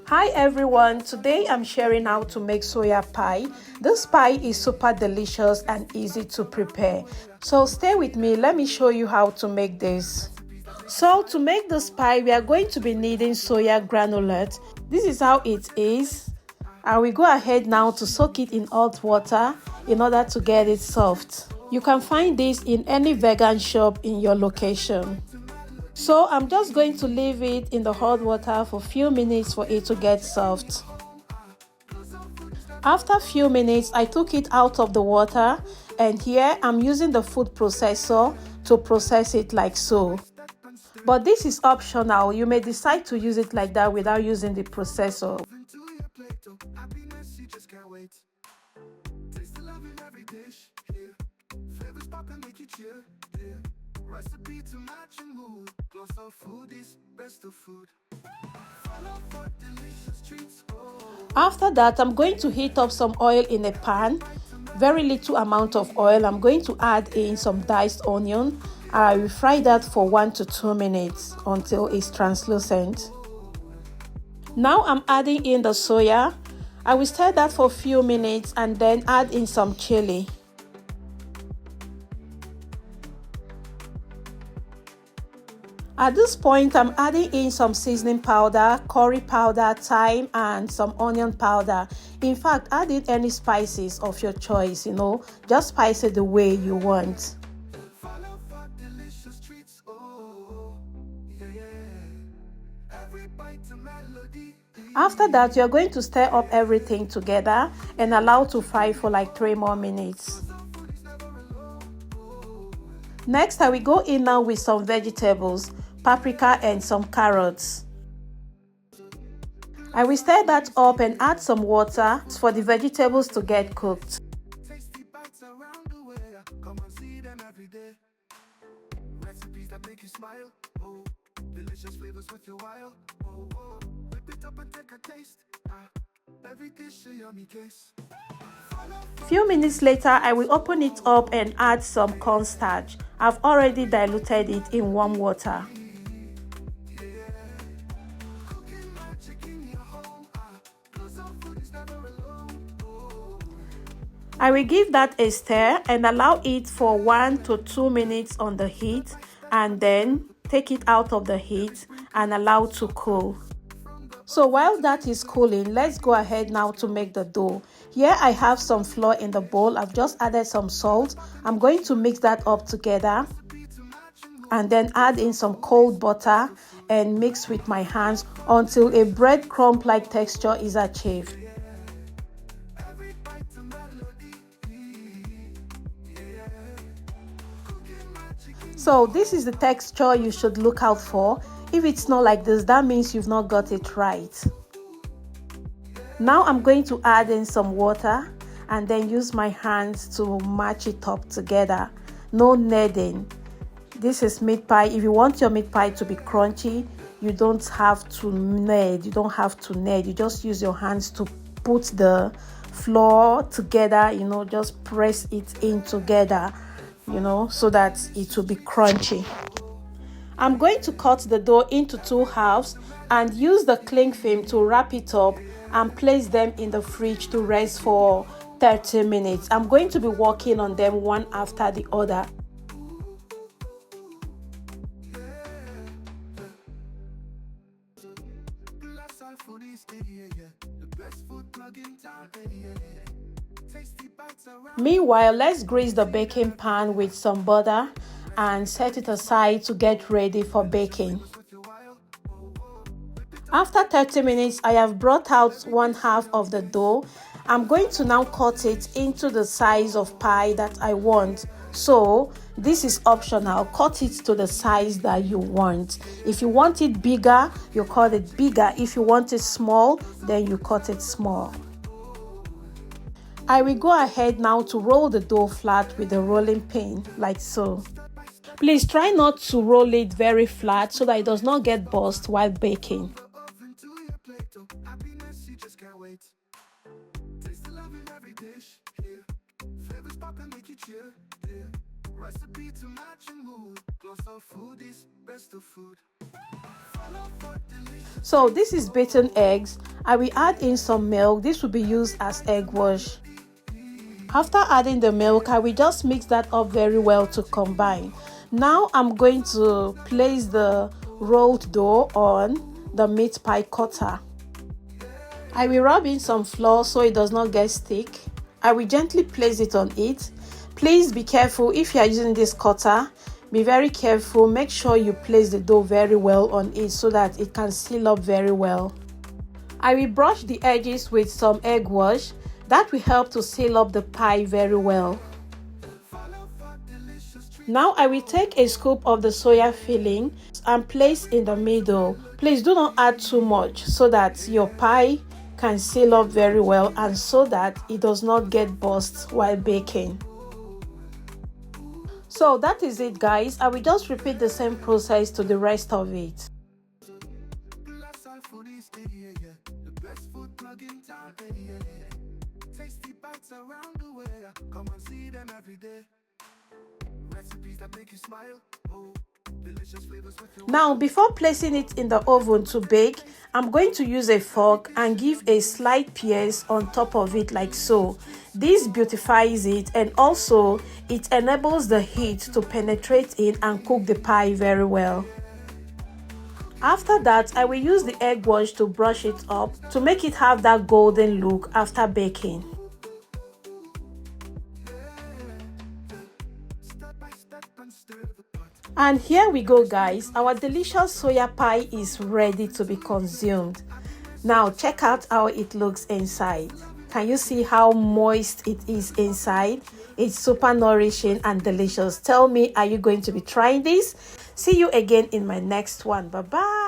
Hi everyone, today I'm sharing how to make soya pie. This pie is super delicious and easy to prepare. So stay with me, let me show you how to make this. So to make this pie, we are going to be needing soya granulate. This is how it is. I will go ahead now to soak it in hot water in order to get it soft. You can find this in any vegan shop in your location. So I'm just going to leave it in the hot water for a few minutes for it to get soft. After a few minutes, I took it out of the water, and here I'm using the food processor to process it like so. But this is optional. You may decide to use it like that without using the processor. After that, I'm going to heat up some oil in a pan. Very little amount of oil. I'm going to add in some diced onion. I will fry that for 1 to 2 minutes until it's translucent. Now I'm adding in the soya. I will stir that for a few minutes and then add in some chili. At this point, I'm adding in some seasoning powder, curry powder, thyme, and some onion powder. In fact, add in any spices of your choice, just spice it the way you want. After that, you're going to stir up everything together and allow to fry for like 3 more minutes. Next, I will go in now with some vegetables, paprika and some carrots. I will stir that up and add some water for the vegetables to get cooked. Few minutes later, I will open it up and add some cornstarch. I've already diluted it in warm water. I will give that a stir and allow it for 1 to 2 minutes on the heat, and then take it out of the heat and allow to cool. So while that is cooling, let's go ahead now to make the dough. Here I have some flour in the bowl. I've just added some salt. I'm going to mix that up together and then add in some cold butter and mix with my hands until a breadcrumb-like texture is achieved. So this is the texture you should look out for. If it's not like this, that means you've not got it right. Now I'm going to add in some water and then use my hands to match it up together. No kneading. This is meat pie. If you want your meat pie to be crunchy, you don't have to knead. You don't have to knead. You just use your hands to put the flour together, just press it in together, so that it will be crunchy. I'm going to cut the dough into 2 halves and use the cling film to wrap it up and place them in the fridge to rest for 30 minutes. I'm going to be working on them one after the other. Meanwhile, let's grease the baking pan with some butter and set it aside to get ready for baking. After 30 minutes, I have brought out 1/2 of the dough. I'm going to now cut it into the size of pie that I want. So this is optional. Cut it to the size that you want. If you want it bigger, you cut it bigger. If you want it small, then you cut it small. I will go ahead now to roll the dough flat with a rolling pin, like so. Please try not to roll it very flat so that it does not get burst while baking. So this is beaten eggs. I will add in some milk. This will be used as egg wash. After adding the milk, I will just mix that up very well to combine. Now I'm going to place the rolled dough on the meat pie cutter. I will rub in some flour so it does not get stick. I will gently place it on it. Please be careful if you are using this cutter. Be very careful. Make sure you place the dough very well on it so that it can seal up very well. I will brush the edges with some egg wash. That will help to seal up the pie very well. Now I will take a scoop of the soya filling and place in the middle. Please do not add too much so that your pie can seal up very well and so that it does not get burst while baking. So that is it, guys. I will just repeat the same process to the rest of it. Now, before placing it in the oven to bake, I'm going to use a fork and give a slight pierce on top of it like so. This beautifies it and also it enables the heat to penetrate in and cook the pie very well. After that, I will use the egg wash to brush it up to make it have that golden look after baking. And here we go, guys. Our delicious soya pie is ready to be consumed. Now check out how it looks inside. Can you see how moist it is inside? It's super nourishing and delicious. Tell me, are you going to be trying this? See you again in my next one. Bye bye.